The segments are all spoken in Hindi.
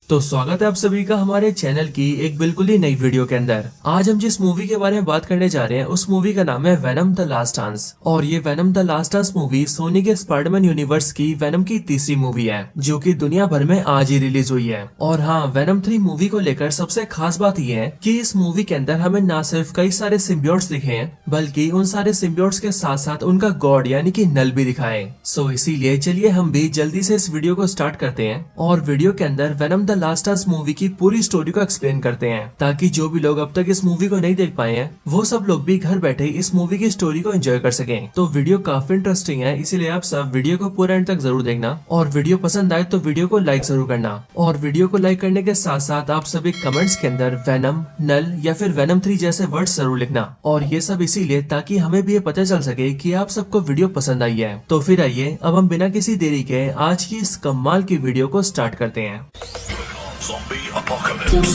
तो स्वागत है आप सभी का हमारे चैनल की एक बिल्कुल ही नई वीडियो के अंदर। आज हम जिस मूवी के बारे में बात करने जा रहे हैं उस मूवी का नाम है वेनम द लास्ट डांस। और ये Venom the last dance movie Sony के स्पाइडरमैन यूनिवर्स की वेनम की तीसरी मूवी है जो कि दुनिया भर में आज ही रिलीज हुई है। और हाँ, वेनम 3 मूवी को लेकर सबसे खास बात यह है कि इस मूवी के अंदर हमें न सिर्फ कई सारे सिम्बियोट्स दिखे हैं बल्कि उन सारे सिम्बियोट्स के साथ साथ उनका गॉड यानी कि नल भी दिखाए। सो इसीलिए चलिए हम भी जल्दी से इस वीडियो को स्टार्ट करते हैं और वीडियो के अंदर venom the last dance movie की पूरी स्टोरी को एक्सप्लेन करते हैं ताकि जो भी लोग अब तक इस मूवी को नहीं देख पाए हैं वो सब लोग भी घर बैठे इस मूवी की स्टोरी को एंजॉय कर सकें। तो वीडियो काफी इंटरेस्टिंग है, इसीलिए आप सब वीडियो को पूरा एंड तक जरूर देखना और वीडियो पसंद आए तो वीडियो को लाइक जरूर करना। और वीडियो को लाइक करने के साथ साथ आप सभी कमेंट्स के अंदर वेनम, नल या फिर वेनम 3 जैसे वर्ड्स जरूर लिखना। और ये सब इसीलिए ताकि हमें भी ये पता चल सके कि आप सबको वीडियो पसंद आई है। तो फिर आइए अब हम बिना किसी देरी के आज की इस कमाल की वीडियो को स्टार्ट करते हैं। Zombie apocalypse.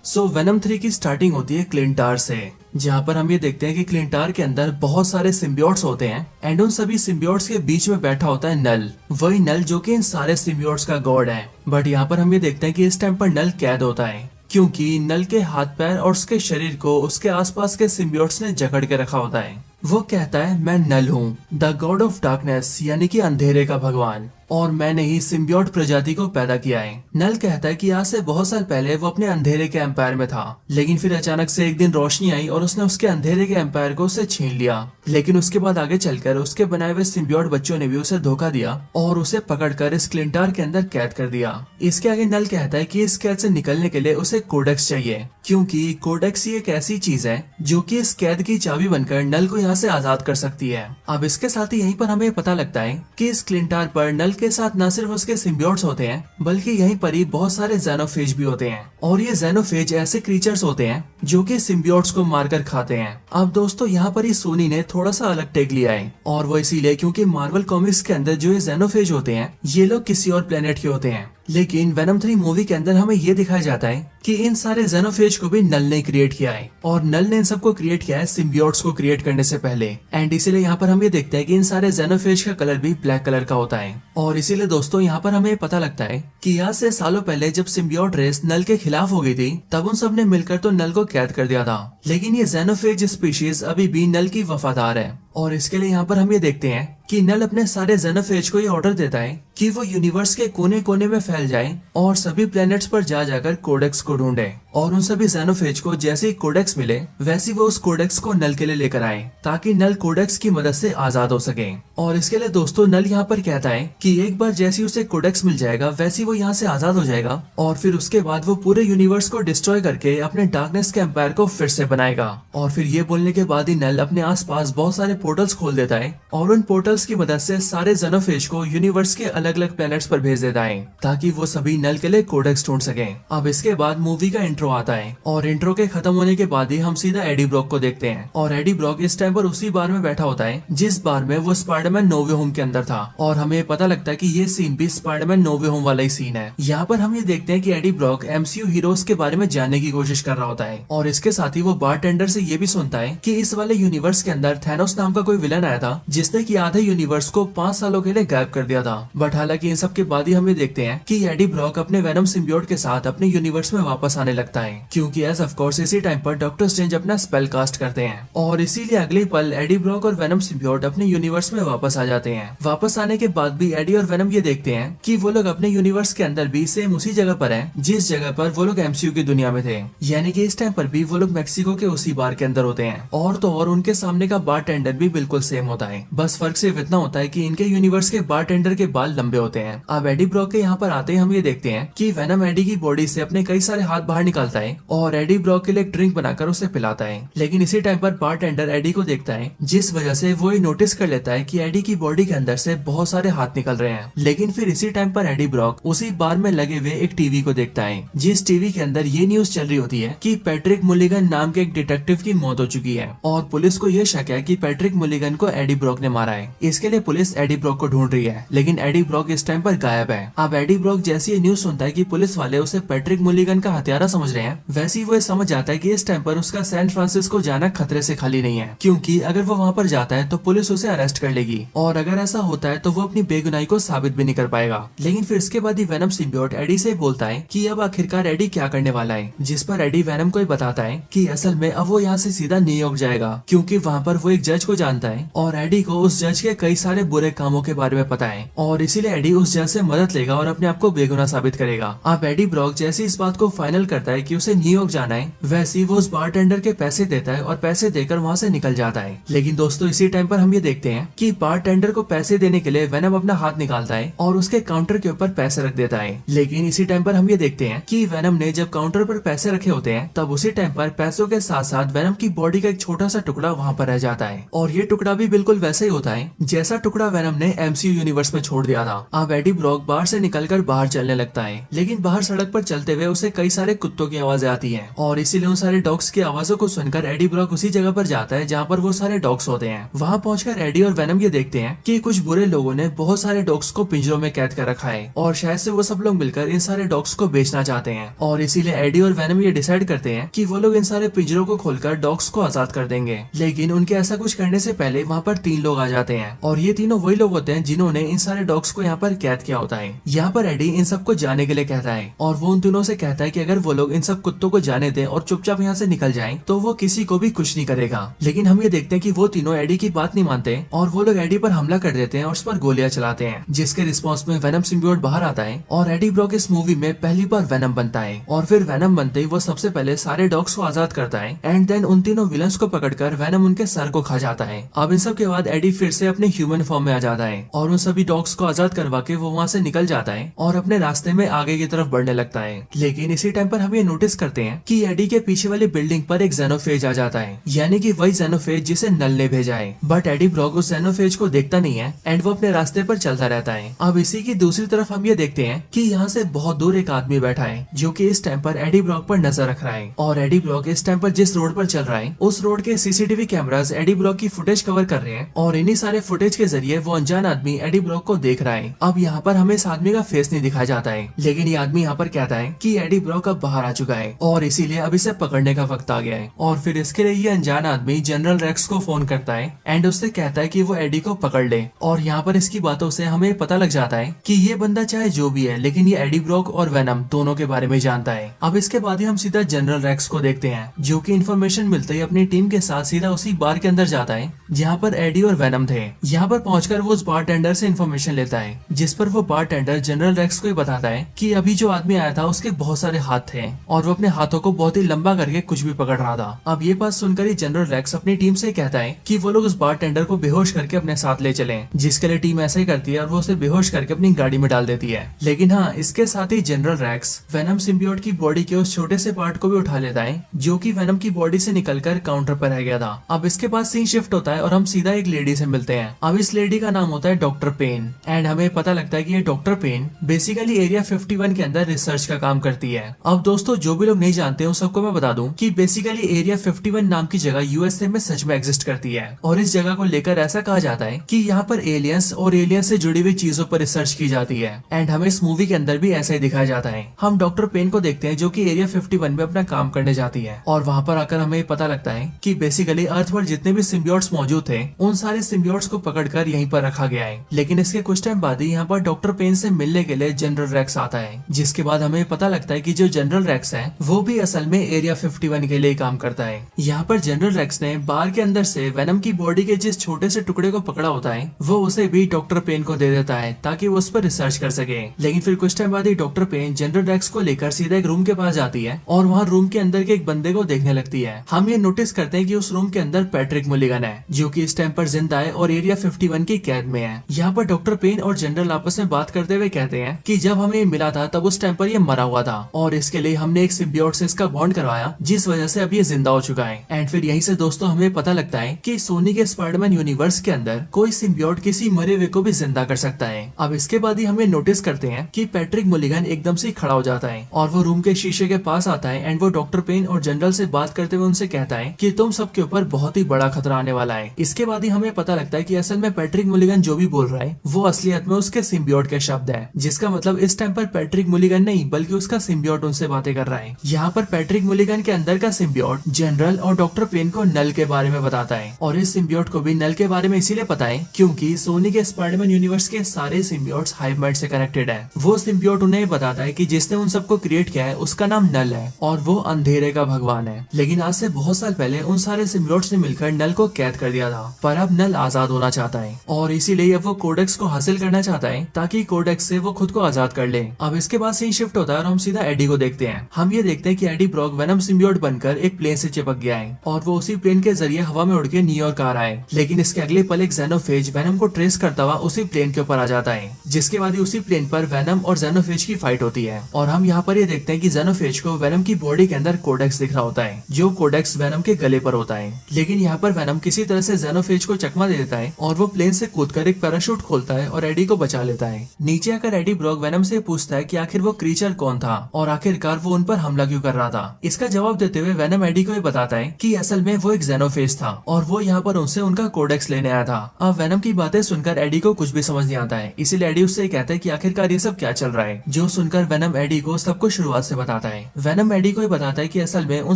सो वेनम 3 की स्टार्टिंग होती है क्लिंटार से, जहाँ पर हम ये देखते हैं कि क्लिंटार के अंदर बहुत सारे सिम्बियोट्स होते हैं एंड उन सभी सिम्बियोट्स के बीच में बैठा होता है नल, वही नल जो कि इन सारे सिम्बियोट्स का गॉड है। बट यहाँ पर हम ये देखते हैं कि इस टाइम पर नल कैद होता है क्योंकि नल के हाथ पैर और उसके शरीर को उसके आसपास के सिम्बियोट्स ने जकड़ के रखा होता है। वो कहता है मैं नल हूँ, द गॉड ऑफ डार्कनेस यानी कि अंधेरे का भगवान, और मैंने ही सिम्बियोट प्रजाति को पैदा किया है। नल कहता है कि आज से बहुत साल पहले वो अपने अंधेरे के एम्पायर में था, लेकिन फिर अचानक से एक दिन रोशनी आई और उसने उसके अंधेरे के एम्पायर को उससे छीन लिया। लेकिन उसके बाद आगे चलकर उसके बनाए हुए सिम्बियोट बच्चों ने भी उसे धोखा दिया और उसे पकड़कर इस क्लिंटार के अंदर कैद कर दिया। इसके आगे नल कहता है कि इस कैद से निकलने के लिए उसे कोडेक्स चाहिए क्योंकि कोडेक्स ही एक ऐसी चीज है जो कि इस कैद की चाबी बनकर नल को यहाँ से आजाद कर सकती है। अब इसके साथ ही यहीं पर हमें पता लगता है कि इस क्लिंटार पर नल के साथ न सिर्फ उसके सिम्बियोट्स होते हैं बल्कि यहीं पर ही बहुत सारे ज़ेनोफेज भी होते हैं। और ये ज़ेनोफेज ऐसे क्रीचर्स होते हैं जो कि सिम्बियोट्स को मारकर खाते हैं। अब दोस्तों यहाँ पर ही सोनी ने थोड़ा सा अलग टेक लिया है और वो इसीलिए क्योंकि मार्वल कॉमिक्स के अंदर जो ये ज़ेनोफेज होते हैं ये लोग किसी और प्लेनेट के होते हैं, लेकिन वेनम 3 मूवी के अंदर हमें ये दिखाया जाता है कि इन सारे ज़ेनोफेज को भी नल ने क्रिएट किया है और नल ने इन सबको क्रिएट किया है सिम्बियोट्स को क्रिएट करने से पहले। एंड इसीलिए यहाँ पर हम ये देखते हैं कि इन सारे ज़ेनोफेज का कलर भी ब्लैक कलर का होता है। और इसीलिए दोस्तों यहाँ पर हमें पता लगता है कि आज से सालों पहले जब सिम्बियोट रेस नल के खिलाफ हो गई थी तब उन सब ने मिलकर तो नल को कैद कर दिया था, लेकिन ये ज़ेनोफेज स्पीशीज अभी भी नल की वफादार है। और इसके लिए यहाँ पर हम ये देखते हैं कि नल अपने सारे ज़ेनोफेज को ये ऑर्डर देता है कि वो यूनिवर्स के कोने कोने में फैल जाए और सभी प्लैनेट्स पर जा जाकर कोडेक्स को ढूंढे। और उन सभी ज़ेनोफेज को जैसे ही कोडेक्स मिले वैसे वो उस कोडेक्स को नल के लिए लेकर आए ताकि नल कोडेक्स की मदद से आजाद हो सके। और इसके लिए दोस्तों नल यहाँ पर कहता है कि एक बार जैसे उसे कोडेक्स मिल जाएगा वैसे वो यहाँ से आजाद हो जाएगा और फिर उसके बाद वो पूरे यूनिवर्स को डिस्ट्रॉय करके अपने डार्कनेस के एम्पायर को फिर से बनाएगा। और फिर ये बोलने के बाद ही नल अपने आसपास बहुत सारे पोर्टल्स खोल देता है और उन पोर्टल्स की मदद से सारे ज़ेनोफेज को यूनिवर्स के अलग अलग प्लैनेट्स पर भेज देता है ताकि वो सभी नल के लिए कोडेक्स ढूंढ सके। अब इसके बाद मूवी का इंट्रो आता है और इंट्रो के खत्म होने के बाद ही हम सीधा एडी ब्रॉक को देखते हैं। और एडी ब्रॉक इस टाइम पर उसी बार में बैठा होता है जिस बार में वो स्पाइडरमैन नो वे होम के अंदर था और हमें पता लगता है कि ये सीन भी स्पाइडरमैन नो वे होम वाला ही सीन है। यहाँ पर हम ये देखते हैं कि एडी ब्रॉक एमसीयू हीरोज के बारे में जानने की कोशिश कर रहा होता है और इसके साथ ही वो बारटेंडर से ये भी सुनता है कि इस वाले यूनिवर्स के अंदर थैनोस नाम का कोई विलन आया था जिसने कि आधे यूनिवर्स को 5 सालों के लिए गायब कर दिया था। बट हालांकि इन सब के बाद ही हमें देखते हैं कि एडी ब्रॉक अपने वेनम सिम्बियोट के साथ अपने यूनिवर्स में वापस आने लगता है क्योंकि एज ऑफ कोर्स इसी टाइम पर डॉक्टर स्ट्रेंज अपना स्पेल कास्ट करते हैं और इसीलिए अगले पल एडी ब्रॉक और वेनम सिम्बियोट अपने यूनिवर्स में वापस आ जाते हैं। वापस आने के बाद भी एडी और वेनम ये देखते हैं कि वो लोग अपने यूनिवर्स के अंदर भी सेम उसी जगह पर हैं जिस जगह पर वो लोग एमसीयू की दुनिया में थे, यानी कि इस टाइम पर भी वो लोग मेक्सिको के उसी बार के अंदर होते हैं। और तो और उनके सामने का बारटेंडर भी बिल्कुल सेम होता है, बस फर्क सिर्फ इतना होता है कि इनके यूनिवर्स के बारटेंडर के बाल लंबे होते हैं। अब एडी ब्रॉक के यहाँ पर आते ही हम ये देखते हैं कि वेनम एडी की बॉडी से अपने कई सारे हाथ बाहर निकालता है और एडी ब्रॉक के लिए एक ड्रिंक बनाकर उसे पिलाता है। लेकिन इसी टाइम पर बारटेंडर एडी को देखता है जिस वजह से वो ये नोटिस कर लेता है कि एडी की बॉडी के अंदर से बहुत सारे हाथ निकल रहे हैं। लेकिन फिर इसी टाइम पर एडी ब्रॉक उसी बार में लगे हुए एक टीवी को देखता है, जिस टीवी के अंदर ये न्यूज चल रही होती है कि पैट्रिक मुलिगन नाम के एक डिटेक्टिव की मौत हो चुकी है और पुलिस को ये शक है कि पैट्रिक मुलिगन को एडी ब्रॉक ने मारा है। इसके लिए पुलिस एडी ब्रॉक को ढूंढ रही है, लेकिन एडी ब्रॉक इस टाइम पर गायब है। अब एडी ब्रॉक जैसी ये न्यूज सुनता है कि पुलिस वाले उसे पैट्रिक मुलिगन का हत्यारा समझ रहे हैं, वैसे ही वो समझ जाता है कि इस टाइम पर उसका सैन फ्रांसिस्को जाना खतरे से खाली नहीं है, क्योंकि अगर वो वहाँ पर जाता है तो पुलिस उसे अरेस्ट कर लेगी और अगर ऐसा होता है तो वो अपनी बेगुनाही को साबित भी नहीं कर पाएगा। लेकिन फिर इसके बाद ही वेनम सिम्बियोट एडी से बोलता है कि अब आखिरकार एडी क्या करने वाला है, जिस पर एडी वेनम को बताता है कि असल में अब वो यहाँ से सीधा न्यूयॉर्क जाएगा, क्योंकि वहाँ पर वो एक जज को जानता है और एडी को उस जज के कई सारे बुरे कामों के बारे में पता है और इसीलिए एडी उस जज से मदद लेगा और अपने आप को बेगुनाह साबित करेगा। अब एडी ब्रॉक जैसे इस बात को फाइनल करता है कि उसे न्यूयॉर्क जाना है, वैसे ही वो उस बारटेंडर के पैसे देता है और पैसे देकर वहाँ से निकल जाता है। लेकिन दोस्तों इसी टाइम पर हम ये देखते हैं कि बारटेंडर को पैसे देने के लिए वेनम अपना हाथ निकालता है और उसके काउंटर के ऊपर पैसे रख देता है। लेकिन इसी टाइम पर हम ये देखते हैं कि वेनम ने जब काउंटर पर पैसे रखे होते हैं तब उसी टाइम पर पैसों के साथ साथ वेनम की बॉडी का एक छोटा सा टुकड़ा वहाँ पर रह जाता है और ये टुकड़ा भी बिल्कुल वैसा ही होता है जैसा टुकड़ा वेनम ने एमसीयू यूनिवर्स में छोड़ दिया था। अब एडी ब्रॉक बाहर से निकलकर बाहर चलने लगता है, लेकिन बाहर सड़क पर चलते हुए उसे कई सारे कुत्तों की आवाजें आती हैं और इसीलिए उन सारे डॉग्स की आवाजों को सुनकर एडी ब्रॉक उसी जगह पर जाता है जहाँ पर वो सारे डॉग्स होते हैं। वहाँ पहुंचकर एडी और वेनम ये देखते हैं कि कुछ बुरे लोगों ने बहुत सारे डॉग्स को पिंजरों में कैद कर रखा है और शायद से वो सब लोग मिलकर इन सारे डॉग्स को बेचना चाहते हैं और इसीलिए एडी और वेनम ये डिसाइड करते हैं कि वो लोग इन सारे पिंजरों को खोलकर डॉग्स को आजाद कर देंगे। लेकिन उनके ऐसा कुछ करने से पहले वहाँ पर 3 लोग आ जाते हैं और ये तीनों वही लोग होते हैं जिन्होंने इन सारे डॉग्स को यहाँ पर कैद किया होता है। यहाँ पर एडी इन सबको जाने के लिए कहता है और वो उन तीनों से कहता है कि अगर वो लोग इन सब कुत्तों को जाने दें और चुपचाप यहाँ से निकल जाएं तो वो किसी को भी कुछ नहीं करेगा। लेकिन हम ये देखते हैं कि वो तीनों एडी की बात नहीं मानते और वो लोग एडी पर हमला कर देते हैं और उस पर गोलियां चलाते हैं, जिसके रिस्पॉन्स में वेनम सिम्बियोट बाहर आता है और एडी ब्रॉक इस मूवी में पहली बार वेनम बनता है और फिर वेनम बनते ही वो सबसे पहले सारे डॉग्स को आजाद करता है एंड देन उन तीनों विलन्स को पकड़कर वेनम उनके सर को खा जाता है। अब इन सब के बाद एडी फिर से अपने ह्यूमन फॉर्म में आ जाता है और उन सभी डॉग्स को आजाद करवा के वो वहाँ से निकल जाता है और अपने रास्ते में आगे की तरफ बढ़ने लगता है। लेकिन इसी टाइम पर हम ये नोटिस करते हैं कि एडी के पीछे वाली बिल्डिंग पर एक जेनोफेज आ जाता है, यानी कि वही जेनोफेज जिसे नल ने भेजा है। बट एडी ब्रॉक उस जेनोफेज को देखता नहीं है एंड वो अपने रास्ते पर चलता रहता है। अब इसी की दूसरी तरफ हम ये देखते हैं कि यहाँ से बहुत दूर एक आदमी बैठा है जो कि इस टाइम पर एडी ब्रॉक पर नजर रख रहा है और एडी ब्रॉक इस टाइम पर जिस रोड पर चल रहा है उस रोड के सीसीटीवी कैमरास एडी ब्रॉक की फुटेज कवर कर रहे हैं और इन्हीं सारे फुटेज के जरिए वो अनजान आदमी एडी ब्रॉक को देख रहा है। अब यहाँ पर हमें इस आदमी का फेस नहीं दिखाया जाता है, लेकिन ये आदमी यहाँ पर कहता है कि एडी ब्रॉक अब बाहर आ चुका है और इसीलिए अब इसे पकड़ने का वक्त आ गया है। और फिर इसके लिए ये अनजान आदमी जनरल रेक्स को फोन करता है एंड उससे कहता है कि वो एडी को पकड़ ले। और यहाँ पर इसकी बातों से हमें पता लग जाता है कि ये बंदा चाहे जो भी है लेकिन ये एडी ब्रॉक और वेनम दोनों के बारे में जानता है। अब इसके बाद ही हम सीधा जनरल रेक्स को देखते हैं जो कि इन्फॉर्मेशन मिलते ही अपनी टीम के साथ सीधा उसी बार के अंदर जाता है जहाँ पर एडी और वेनम थे। यहाँ पर पहुंचकर वो उस बारटेंडर से इन्फॉर्मेशन लेता है, जिस पर वो बारटेंडर जनरल रेक्स को बताता है कि अभी जो आदमी आया था उसके बहुत सारे हाथ थे और वो अपने हाथों को बहुत ही लंबा करके कुछ भी पकड़ रहा था। अब ये बात सुनकर ही जनरल रेक्स अपनी टीम से कहता है कि वो लोग उस बारटेंडर को बेहोश करके अपने साथ ले चलें, जिसके लिए टीम ऐसा ही करती है और वो उसे बेहोश करके अपनी गाड़ी में डाल देती है। लेकिन हाँ, इसके साथ ही जनरल रेक्स वेनम सिम्बियोट की बॉडी के उस छोटे से पार्ट को भी उठा लेता है जो कि वेनम की बॉडी से निकलकर काउंटर पर रह गया था। अब इसके बाद सीन शिफ्ट होता है और हम सीधा एक लेडी से मिलते हैं। अब इस लेडी का नाम होता है डॉक्टर पेन एंड हमें पता लगता है कि ये डॉक्टर पेन बेसिकली एरिया 51 के अंदर रिसर्च का काम करती है। अब दोस्तों जो भी लोग नहीं जानते उन सबको मैं बता दूं कि बेसिकली एरिया 51 नाम की जगह यूएसए में सच में एग्जिस्ट करती है और इस जगह को लेकर ऐसा कहा जाता है कि यहाँ पर एलियंस और एलियंस से जुड़ी हुई चीजों पर रिसर्च की जाती है एंड हमें इस मूवी के अंदर भी ऐसा ही दिखाया जाता है। हम डॉक्टर पेन को देखते हैं जो कि एरिया 51 में अपना काम करने जाती है और वहाँ पर आकर हमें पता लगता है कि बेसिकली अर्थ पर जितने भी सिम्बियोट्स मौजूद थे उन सारे सिम्बियोट्स को पकड़कर यहीं पर रखा गया है। लेकिन इसके कुछ टाइम बाद ही यहाँ पर डॉक्टर पेन से मिलने के लिए जनरल रेक्स आता है, जिसके बाद हमें पता लगता है कि जो जनरल रेक्स है वो भी असल में एरिया 51 के लिए काम करता है। यहाँ पर जनरल रेक्स ने बार के अंदर से वेनम की बॉडी के जिस छोटे से टुकड़े को पकड़ा होता है वो उसे भी डॉक्टर पेन को दे देता है ताकि वो उस पर रिसर्च कर सके। लेकिन फिर कुछ टाइम बाद ही डॉक्टर पेन जनरल रेक्स को लेकर सीधा एक रूम के पास जाती है और वहाँ रूम के अंदर के एक बंदे को देखने लगती है। हम ये नोटिस करते हैं कि उस रूम के अंदर पैट्रिक मुलिगन है जो कि इस टाइम पर जिंदा है और एरिया 51 की कैद में है। यहाँ पर डॉक्टर पेन और जनरल आपस में बात करते हुए कहते हैं कि जब हमें मिला था तब उस टाइम पर ये मरा हुआ था और इसके लिए हमने एक सिम्बियोट से इसका बॉन्ड करवाया जिस वजह से अब ये जिंदा हो चुका है। एंड फिर यहीं से दोस्तों हमें पता लगता है कि सोनी के स्पाइडरमैन यूनिवर्स के अंदर अंदर कोई सिम्बियोट किसी मरे हुए को भी जिंदा कर सकता है। अब इसके बाद ही हमें नोटिस करते हैं कि पैट्रिक मुलिगन एकदम से खड़ा हो जाता है और वो रूम के शीशे के पास आता है एंड वो डॉक्टर पेन और जनरल से बात करते हुए उनसे कहता है कि तुम सबके ऊपर बहुत ही बड़ा खतरा आने वाला है। इसके बाद ही हमें पता लगता है कि असल में पैट्रिक मुलिगन जो भी बोल रहा है वो असलियत में उसके सिम्बियोट के शब्द है, जिसका मतलब इस टाइम पर पैट्रिक मुलिगन नहीं बल्कि उसका सिम्बियोट उनसे बातें कर रहा है। यहाँ पर पैट्रिक मुलिगन के अंदर का सिम्बियोट जनरल और डॉक्टर पेन को नल के बारे में बताता है और इस सिम्बियोट को भी नल के बारे में इसीलिए पता है क्योंकि सोनी के स्पाइडरमैन यूनिवर्स के सारे सिम्बियोट्स हाइव माइंड से कनेक्टेड है। वो सिम्बियोट उन्हें बताता है कि जिसने उन सबको क्रिएट किया है उसका नाम नल है और वो अंधेरे का भगवान है। लेकिन आज से बहुत साल पहले उन सारे सिम्बियोट्स ने मिलकर नल को कैद कर दिया था, पर अब नल आजाद होना चाहता है और इसीलिए अब वो कोडेक्स को हासिल करना चाहता है ताकि कोडेक्स से वो खुद को आजाद कर ले। अब इसके बाद सीन शिफ्ट होता है और हम सीधा एडी को देखते हैं। हम ये देखते हैं कि एडी ब्रॉक वेनम सिम्बियोट बनकर एक प्लेन से चिपक गया है और वो उसी प्लेन के जरिए हवा में उड़ के न्यूयॉर्क आ रहा है। लेकिन इसके अगले पल एक ज़ेनोफेज वेनम को ट्रेस करता हुआ उसी प्लेन के ऊपर आ जाता है, जिसके बाद ही उसी प्लेन पर वेनम और ज़ेनोफेज की फाइट होती है और हम यहाँ पर ये देखते हैं कि ज़ेनोफेज को वेनम की बॉडी के अंदर कोडेक्स दिख रहा होता है, जो कोडेक्स वेनम के गले पर होता है। लेकिन यहाँ पर वेनम किसी तरह से ज़ेनोफेज को चकमा दे देता है और वो प्लेन से कूदकर एक पैराशूट खोलता है और एडी को बचा लेता है। नीचे आकर एडी ब्रॉक वेनम से पूछता है कि आखिर वो क्रीचर कौन था और आखिरकार वो उन पर हमला क्यों कर रहा था। इसका जवाब देते हुए वेनम एडी को ये बताता है कि असल में वो एक ज़ेनोफेज था और वो यहाँ पर उनसे उनका कोडेक्स लेने आया था। अब वेनम की बातें सुनकर एडी को कुछ भी समझ नहीं आता है, इसीलिए एडी उससे कहता है कि आखिरकार ये सब क्या चल रहा है, जो सुनकर वेनम एडी को सब कुछ शुरुआत से बताता है। वेनम एडी को ये बताता है कि असल में उन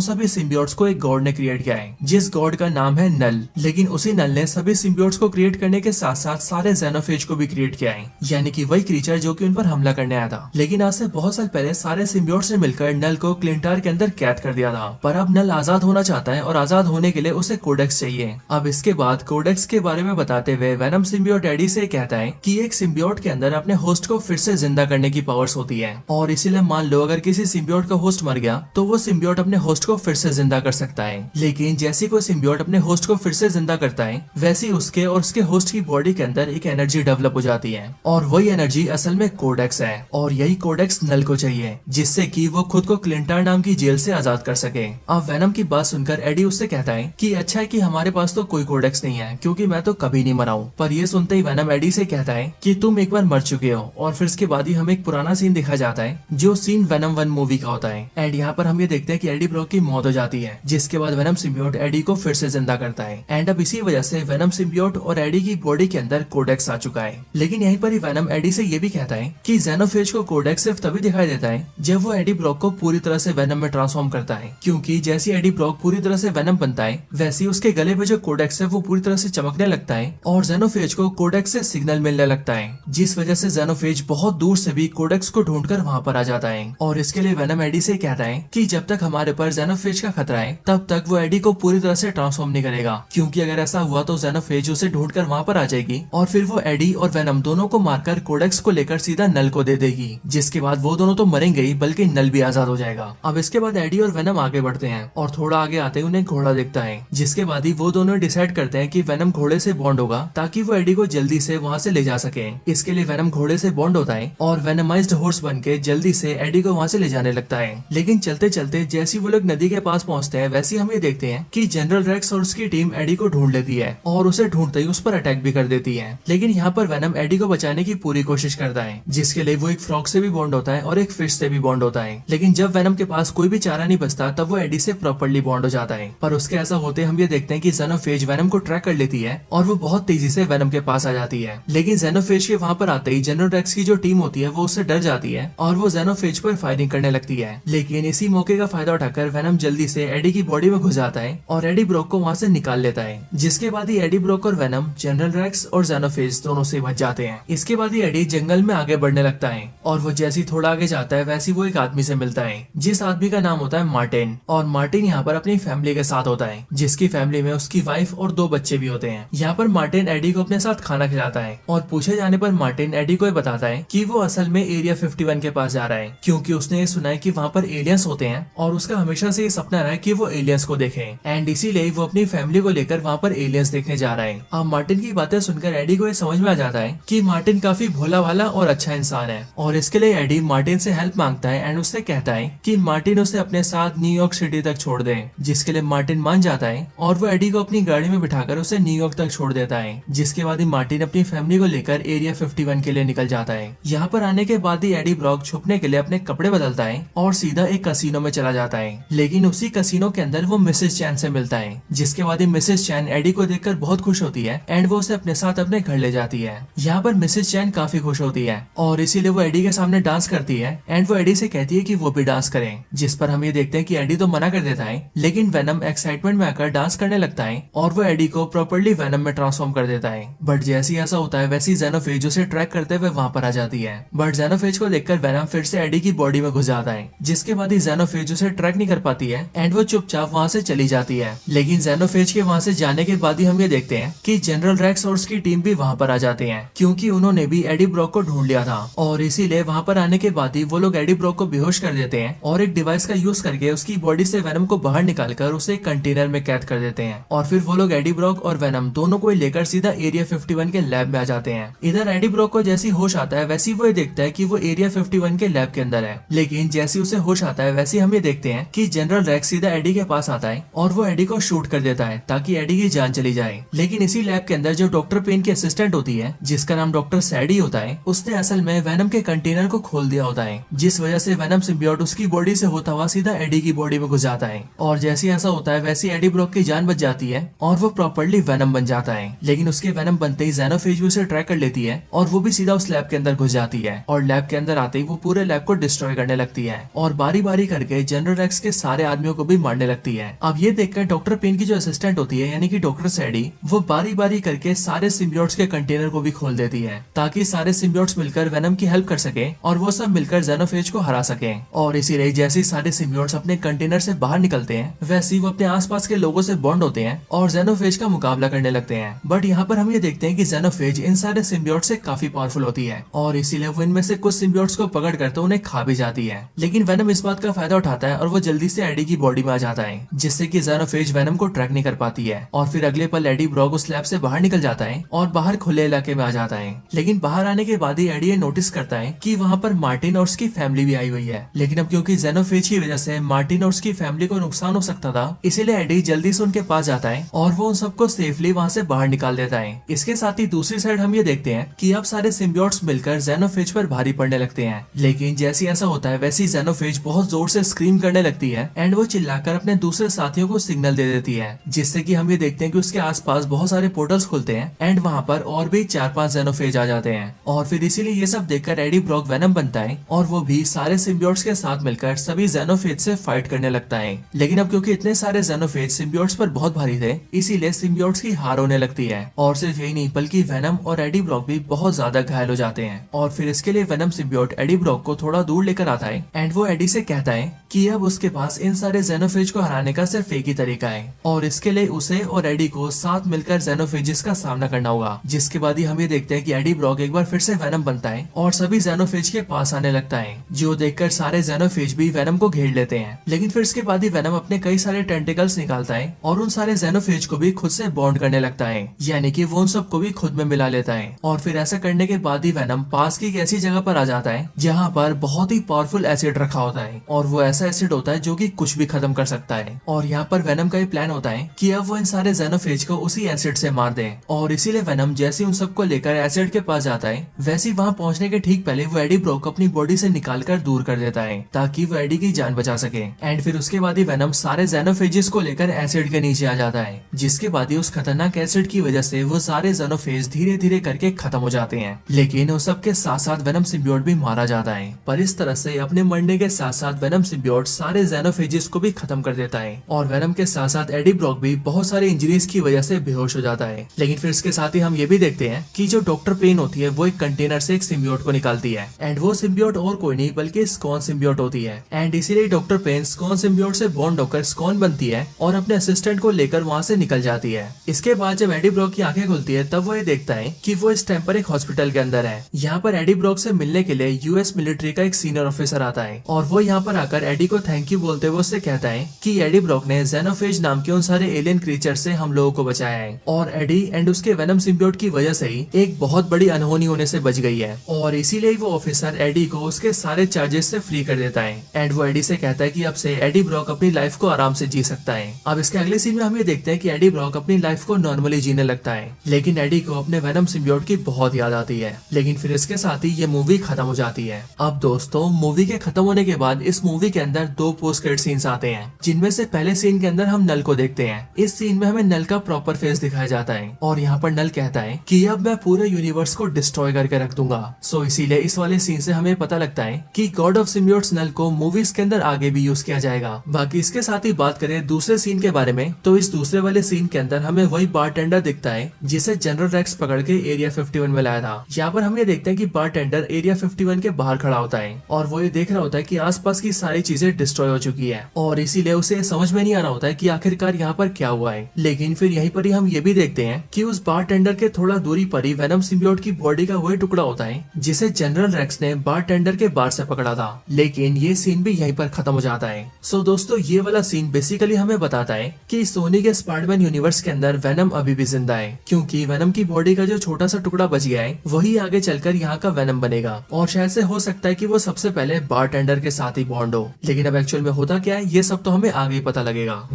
सभी सिम्बियोट्स को एक गॉड ने क्रिएट किया है, जिस गॉड का नाम है नल। लेकिन उसी नल ने सभी सिम्बियोट्स को क्रिएट करने के साथ साथ सारे ज़ेनोफेज को भी क्रिएट किया है, यानी कि वही क्रीचर जो कि उन पर हमला करने आया था। लेकिन आज से बहुत साल पहले सारे सिम्बियोट्स ने मिलकर नल को क्लिंटार के अंदर कैद कर दिया था, पर अब नल आजाद होना चाहता है और आजाद होने के लिए उसे कोडेक्स चाहिए। अब इसके बाद कोडेक्स के बारे में बताते हुए वेनम सिम्बियोट एडी से कहता है कि एक सिम्बियोट के अंदर अपने होस्ट को फिर से जिंदा करने की पावर्स होती है और इसीलिए मान लो अगर किसी सिम्बियोट का होस्ट मर गया तो वो सिम्बियोट अपने होस्ट को फिर से जिंदा कर सकता है। लेकिन जैसे कोई सिम्बियोट अपने होस्ट को फिर से जिंदा करता है वैसे उसके और उसके होस्ट की बॉडी के अंदर एक एनर्जी डेवलप हो जाती है और वही एनर्जी असल में कोडेक्स है और यही कोडेक्स नल को चाहिए जिससे कि वो खुद को क्लिंटार नाम की जेल से आजाद कर सके। अब वेनम की बात सुनकर एडी उससे कहता है कि अच्छा है कि हमारे पास तो कोई कोडेक्स नहीं है क्योंकि मैं तो कभी नहीं मरा हूँ। पर ये सुनते ही वेनम एडी से कहता है कि तुम एक बार मर चुके हो और फिर इसके बाद ही हमें एक पुराना सीन दिखा जाता है जो सीन वेनम 1 मूवी का होता है। एंड यहाँ पर हम ये देखते हैं कि एडी ब्रॉक की मौत हो जाती है, जिसके बाद वेनम सिम्बियोट एडी को फिर से जिंदा करता है एंड अब इसी वजह से वेनम सिम्बियोट और एडी की बॉडी के अंदर कोडेक्स आ चुका है। लेकिन यहीं पर ही वेनम एडी से ये भी कहता है कि ज़ेनोफेज को कोडेक्स सिर्फ तभी दिखाई देता है जब वो एडी ब्रॉक को पूरी तरह से वेनम में ट्रांसफॉर्म करता है, क्योंकि जैसे एडी ब्रॉक पूरी तरह से वेनम बनता है वैसे ही उसके गले पे जो कोडेक्स है वो पूरी तरह से चमकने लगता है और ज़ेनोफेज को कोडेक्स से सिग्नल मिलने लगता है, जिस वजह से ज़ेनोफेज बहुत दूर से भी कोडेक्स को ढूंढकर वहाँ पर आ जाता है। और इसके लिए वेनम एडी से कहता है कि जब तक हमारे पर ज़ेनोफेज का खतरा है तब तक वो एडी को पूरी तरह से ट्रांसफॉर्म नहीं करेगा, क्योंकि अगर ऐसा हुआ तो ज़ेनोफेज उसे ढूंढकर वहाँ पर आ जाएगी और फिर वो एडी और वेनम दोनों को मारकर कोडेक्स को लेकर सीधा नल को दे देगी, जिसके बाद वो दोनों तो मरेंगे ही बल्कि नल भी आजाद हो जाएगा। अब इसके बाद एडी और वेनम आगे बढ़ते हैं और थोड़ा आगे आते उन्हें घोड़ा दिखता है, जिसके बाद ही वो दोनों डिसाइड करते हैं कि वेनम घोड़े से बॉन्ड होगा ताकि वो एडी को जल्दी से वहाँ से ले जा सके। इसके लिए वेनम घोड़े से बॉन्ड होता है और वेनमाइज्ड हॉर्स बनके जल्दी से एडी को वहाँ से ले जाने लगता है। लेकिन चलते चलते जैसी वो लोग नदी के पास पहुँचते हैं वैसे हम ये देखते हैं कि जनरल रेक्स और उसकी टीम एडी को ढूंढ लेती है और उसे ढूंढते ही उस पर अटैक भी कर देती है। लेकिन यहाँ पर वेनम एडी को बचाने की पूरी कोशिश करता है, जिसके लिए वो एक फ्रॉग से भी बॉन्ड होता है और एक फिश से भी बॉन्ड होता है। लेकिन जब वेनम के पास कोई भी चारा नहीं बचता तब वो एडी से प्रॉपर्ली बॉन्ड हो जाता है। पर उसके ऐसा होते हम ये देखते हैं कि ज़ेनोफेज वेनम को ट्रैक कर लेती है और वो बहुत तेजी से वेनम के पास आ जाती है। लेकिन ज़ेनोफेज के वहाँ पर आते ही जनरल रेक्स की जो टीम होती है वो उससे डर जाती है और वो ज़ेनोफेज पर फायरिंग करने लगती है। लेकिन इसी मौके का फायदा उठाकर वेनम जल्दी से एडी की बॉडी में घुस जाता है और एडी ब्रॉक को वहाँ से निकाल लेता है, जिसके बाद ही एडी ब्रॉक और वेनम जनरल रेक्स और ज़ेनोफेज दोनों से बच जाते हैं। इसके बाद ही एडी जंगल में आगे बढ़ने लगता है और वो जैसे ही थोड़ा आगे जाता है वैसे वो एक आदमी से मिलता है, जिस आदमी का नाम होता है मार्टिन। और मार्टिन यहाँ पर अपनी फैमिली के साथ होता है, जिसकी फैमिली में उसकी वाइफ और 2 बच्चे भी होते हैं। यहाँ पर मार्टिन एडी को अपने साथ खाना खिलाता है और पूछे जाने पर मार्टिन एडी को बताता है कि वो असल में एरिया 51 के पास जा रहा है, क्योंकि उसने ये सुना है कि वहाँ पर एलियंस होते हैं और उसका हमेशा से ये सपना रहा है कि वो एलियंस को देखे एंड इसीलिए वो अपनी फैमिली को लेकर वहाँ पर एलियंस देखने जा रहा है। अब मार्टिन की बातें सुनकर एडी को ये समझ में आ जाता है कि मार्टिन काफी भोला वाला और अच्छा इंसान है और इसके लिए एडी मार्टिन से हेल्प मांगता है एंड उससे कहता है कि मार्टिन उसे अपने साथ न्यूयॉर्क सिटी तक छोड़ दे, जिसके लिए मार्टिन मान जाता है और वो एडी को अपनी गाड़ी में बिठाकर उसे न्यूयॉर्क तक छोड़ छोड़ देता है, जिसके बाद ही मार्टिन अपनी फैमिली को लेकर एरिया 51 के लिए निकल जाता है। यहाँ पर आने के बाद ही एडी ब्रॉक छुपने के लिए अपने कपड़े बदलता है और सीधा एक कसिनो में चला जाता है। लेकिन उसी कसिनो के अंदर वो मिसेस चैन से मिलता है, जिसके बाद ही मिसेस चैन एडी को देखकर बहुत खुश होती है एंड वो उसे अपने साथ अपने घर ले जाती है। यहाँ पर मिसेस चैन काफी खुश होती है और इसीलिए वो एडी के सामने डांस करती है एंड वो एडी से कहती है कि वो भी डांस करें, जिस पर हम ये देखते हैं कि एडी तो मना कर देता है, लेकिन वेनम एक्साइटमेंट में आकर डांस करने लगता है और वो एडी को प्रॉपर्ली वेनम में ट्रांसफॉर्म कर देता है। बट जैसे ही ऐसा होता है वैसे ही ज़ेनोफेज उसे ट्रैक करते हुए वहाँ पर आ जाती है। बट ज़ेनोफेज को देखकर वेनम फिर से एडी की बॉडी में घुस जाता है, जिसके बाद ही ज़ेनोफेज उसे ट्रैक नहीं कर पाती है एंड वो चुपचाप वहाँ से चली जाती है। लेकिन ज़ेनोफेज के वहाँ से जाने के बाद ही हम ये देखते हैं कि जनरल रेक्स और उसकी टीम भी वहाँ पर आ जाते हैं, क्योंकि उन्होंने भी एडी ब्रॉक को ढूंढ लिया था और इसीलिए वहाँ पर आने के बाद ही वो लोग एडी ब्रॉक को बेहोश कर देते हैं और एक डिवाइस का यूज करके उसकी बॉडी से वेनम को बाहर निकालकर उसे एक कंटेनर में कैद कर देते हैं। और फिर वो लोग एडी ब्रॉक और वेनम दोनों को लेकर सीधा एरिया 51 के लैब में आ जाते हैं। इधर एडी ब्रॉक को जैसी होश आता है वैसी वो देखता है कि वो एरिया 51 के लैब के अंदर है, लेकिन जैसे उसे होश आता है वैसे हम ये देखते हैं कि जनरल रेक्स सीधा एडी के पास आता है और वो एडी को शूट कर देता है ताकि एडी की जान चली जाए। लेकिन इसी लैब के अंदर जो डॉक्टर पेन की असिस्टेंट होती है, जिसका नाम डॉक्टर सैडी होता है, उसने असल में वेनम के कंटेनर को खोल दिया होता है, जिस वजह से वेनम सिम्बियोट उसकी बॉडी से होता हुआ सीधा एडी की बॉडी में घुस जाता है। और जैसे ऐसा होता है वैसे एडी ब्रॉक की जान बच जाती है और वो प्रॉपर्ली वेनम बन जाता है। लेकिन उसके वेनम बनते ही ज़ेनोफेज भी उसे ट्रैक कर लेती है और वो भी सीधा उस लैब के अंदर घुस जाती है और लैब के अंदर आते ही वो पूरे लैब को डिस्ट्रॉय करने लगती है और बारी बारी करके जनरल रेक्स के सारे आदमियों को भी मारने लगती है। अब ये देखकर डॉक्टर पेन की जो असिस्टेंट होती है यानी कि डॉक्टर सैडी, वो बारी बारी करके सारे सिम्बियोट्स के कंटेनर को भी खोल देती है ताकि सारे सिम्बियोट्स मिलकर वेनम की हेल्प कर सके और वो सब मिलकर ज़ेनोफेज को हरा सके। और इसीलिए जैसे सारे सिम्बियोट्स अपने कंटेनर से बाहर निकलते हैं वैसे ही वो अपने आसपास के लोगों से बॉन्ड होते हैं और ज़ेनोफेज का मुकाबला करने लगते हैं। बट यहाँ पर हम ये देखते हैं कि ज़ेनोफेज इन सारे सिम्बियोट्स से काफी पावरफुल होती है और इसीलिए वो इनमें से कुछ सिम्बियोट्स को पकड़ कर तो उन्हें खा भी जाती है। लेकिन वेनम इस बात का फायदा उठाता है और वो जल्दी से एडी की बॉडी में आ जाता है, जिससे कि ज़ेनोफेज वेनम को ट्रैक नहीं कर पाती है। और फिर अगले पल एडी ब्रॉक उस लैब से बाहर निकल जाता है और बाहर खुले इलाके में आ जाता है। लेकिन बाहर आने के बाद ही एडी ये नोटिस करता है कि वहाँ पर मार्टिन और उसकी फैमिली भी आई हुई है। लेकिन अब क्योंकि ज़ेनोफेज की वजह से मार्टिन और उसकी फैमिली को नुकसान हो सकता था, इसीलिए एडी जल्दी से उनके पास जाता है और वो उन सबको सेफली वहाँ से बाहर निकाल देता है। इसके साथ ही दूसरी साइड हम ये देखते हैं कि अब सारे सिम्बियोट्स मिलकर ज़ेनोफेज पर भारी पड़ने लगते हैं। लेकिन जैसे ऐसा होता है वैसे ही ज़ेनोफेज बहुत जोर से स्क्रीम करने लगती है एंड वो चिल्लाकर अपने दूसरे साथियों को सिग्नल दे देती है, जिससे कि हम ये देखते हैं कि उसके आसपास बहुत सारे पोर्टल्स खुलते हैं एंड वहाँ पर और भी 4-5 ज़ेनोफेज आ जाते हैं। और फिर इसीलिए ये सब देखकर एडी ब्रॉक वेनम बनता है और वो भी सारे सिम्बियोट्स के साथ मिलकर सभी ज़ेनोफेज से फाइट करने लगता है। लेकिन अब क्योंकि इतने सारे ज़ेनोफेज सिम्बियोट्स पर बहुत भारी थे, इसीलिए सिम्बियोट्स की हार होने लगती है। और सिर्फ यही नहीं बल्कि वेनम और एडी ब्रॉक भी बहुत ज्यादा घायल हो जाते हैं। और फिर इसके लिए वेनम सिम्बियोट एडी ब्रॉक को थोड़ा दूर लेकर आता है एंड वो एडी से कहता है कि अब उसके पास इन सारे ज़ेनोफेज को हराने का सिर्फ एक ही तरीका है और इसके लिए उसे और एडी को साथ मिलकर ज़ेनोफेजिस का सामना करना होगा। जिसके बाद ही हम ये देखते हैं कि एडी ब्रॉक एक बार फिर से वेनम बनता है और सभी ज़ेनोफेज के पास आने लगता है, जो देखकर सारे ज़ेनोफेज भी वेनम को घेर लेते हैं। लेकिन फिर इसके बाद ही वेनम अपने कई सारे टेंटिकल्स निकालता है और उन सारे ज़ेनोफेज को भी खुद से बॉन्ड करने लगता है, यानी कि वो उन सबको भी खुद में मिला लेता है। और फिर ऐसा करने के बाद ही वेनम पास की एक ऐसी जगह पर आ जाता है जहाँ पर बहुत ही पावरफुल एसिड रखा होता है और वो ऐसा एसिड होता है जो कि कुछ भी खत्म कर सकता है। और यहाँ पर वेनम का ये प्लान होता है कि अब वो इन सारे ज़ेनोफेज को उसी एसिड से मार दे। और इसीलिए वेनम जैसे उन सबको लेकर एसिड के पास जाता है वैसे वहाँ पहुँचने के ठीक पहले वो एडी ब्रॉक अपनी बॉडी से निकाल कर दूर कर देता है ताकि वो एडी की जान बचा सके। एंड फिर उसके बाद ही वेनम सारे ज़ेनोफेजिस को लेकर एसिड के नीचे आ जाता है, जिसके बाद ही उस खतरनाक एसिड की वजह से वो सारे ज़ेनोफेज धीरे धीरे करके खत्म हो जाते हैं। लेकिन उस सब के साथ साथ वेनम सिम्बियोट भी मारा जाता है। पर इस तरह से अपने मरने के साथ साथ वेनम सिम्बियोट सारे ज़ेनोफेजिस को भी खत्म कर देता है और वेनम के साथ साथ एडी ब्रॉक भी बहुत सारे इंजरीज की वजह से बेहोश हो जाता है। लेकिन फिर इसके साथ ही हम ये भी देखते हैं कि जो डॉक्टर पेन होती है वो एक कंटेनर से एक सिम्बियोट को निकालती है एंड वो सिम्बियोट और कोई नहीं बल्कि स्कॉन सिम्बियोट होती है। एंड इसीलिए डॉक्टर पेन स्कॉन सिम्बियोट से बॉन्ड होकर स्कॉन बनती है और अपने असिस्टेंट को लेकर वहाँ से निकल जाती है। इसके बाद जब एडी ब्रॉक की आंखें खुलती है तब वो ये देखता है कि वो इस टाइम पर एक हॉस्पिटल के अंदर है। यहाँ पर एडी ब्रॉक से मिलने के लिए यूएस मिलिट्री का एक सीनियर ऑफिसर आता है और वो यहाँ पर आकर एडी को थैंक यू बोलते हुए उससे कहता है कि एडी ब्रॉक ने ज़ेनोफेज नाम के उन सारे एलियन क्रीचर से हम लोगों को बचाया है और एडी एंड उसके वेनम सिम्बियोट की वजह से ही एक बहुत बड़ी अनहोनी होने से बच गई है। और इसीलिए वो ऑफिसर एडी को उसके सारे चार्जेस से फ्री कर देता है एंड वो एडी से कहता है कि अब से एडी ब्रॉक अपनी लाइफ को आराम से जी सकता है। अब इसके अगले सीन में हम ये देखते हैं कि एडी ब्रॉक अपनी लाइफ को नॉर्मली नॉर्मली जीने लगता है, लेकिन एडी को अपने वेनम सिम्बियोट की बहुत याद आती है। लेकिन फिर इसके साथ ही ये मूवी खत्म हो जाती है। अब दोस्तों, मूवी के खत्म होने के बाद इस मूवी के अंदर 2 पोस्ट क्रेडिट सीन्स आते हैं, जिनमें से पहले सीन के अंदर हम नल को देखते हैं। इस सीन में हमें नल का प्रॉपर फेस दिखाया जाता है और यहाँ पर नल कहता है कि अब मैं पूरे यूनिवर्स को डिस्ट्रॉय करके रख दूंगा। सो इसीलिए इस वाले सीन से हमें पता लगता है कि गॉड ऑफ सिम्बियोट्स नल को मूवीज के अंदर आगे भी यूज किया जाएगा। बाकी इसके साथ ही बात करें दूसरे सीन के बारे में, तो इस दूसरे वाले सीन के अंदर हमें वही बारटेंडर दिखता है जिसे जनरल रेक्स पकड़ के एरिया 51 में लाया था। यहाँ पर हम ये देखते हैं कि बारटेंडर एरिया 51 के बाहर खड़ा होता है और वो ये देख रहा होता है कि आसपास की सारी चीजें डिस्ट्रॉय हो चुकी है और इसीलिए उसे समझ में नहीं आ रहा होता है कि आखिरकार यहाँ पर क्या हुआ है। लेकिन फिर यहीं पर ही हम ये भी देखते हैं कि उस बारटेंडर के थोड़ा दूरी पर ही वेनम सिम्बियोट की बॉडी का वही टुकड़ा होता है जिसे जनरल रेक्स ने बारटेंडर के बार से पकड़ा था। लेकिन ये सीन भी यहीं पर खत्म हो जाता है। सो दोस्तों, ये वाला सीन बेसिकली हमें बताता है कि सोनी के स्पाइडरमैन यूनिवर्स के अंदर वेनम अभी भी जिंदा है, क्योंकि वेनम की बॉडी का जो छोटा सा टुकड़ा बच गया है वही आगे चलकर यहाँ का वेनम बनेगा और शायद से हो सकता है कि वो सबसे पहले बारटेंडर के साथ ही बॉन्ड हो। लेकिन अब एक्चुअल में होता क्या है ये सब तो हमें आगे ही पता लगेगा।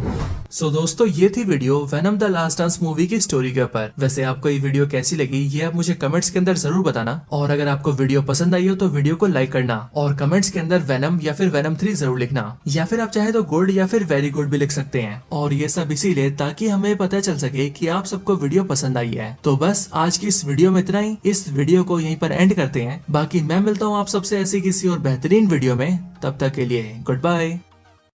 सो दोस्तों, ये थी video venom the last dance movie की स्टोरी के ऊपर। वैसे आपको ये वीडियो कैसी लगी ये आप मुझे कमेंट्स के अंदर जरूर बताना, और अगर आपको वीडियो पसंद आई हो तो वीडियो को लाइक करना और कमेंट्स के अंदर वेनम या फिर वेनम 3 जरूर लिखना, या फिर आप चाहे तो गुड या फिर वेरी गुड भी लिख सकते हैं। और ये सब इसीलिए ताकि हमें पता चल सके कि आप सबको वीडियो पसंद आई है। तो बस आज की इस वीडियो में इतना ही। इस वीडियो को यहीं पर एंड करते हैं। बाकी मैं मिलता हूँ आप सबसे ऐसी किसी और बेहतरीन वीडियो में। तब तक के लिए गुड बाय।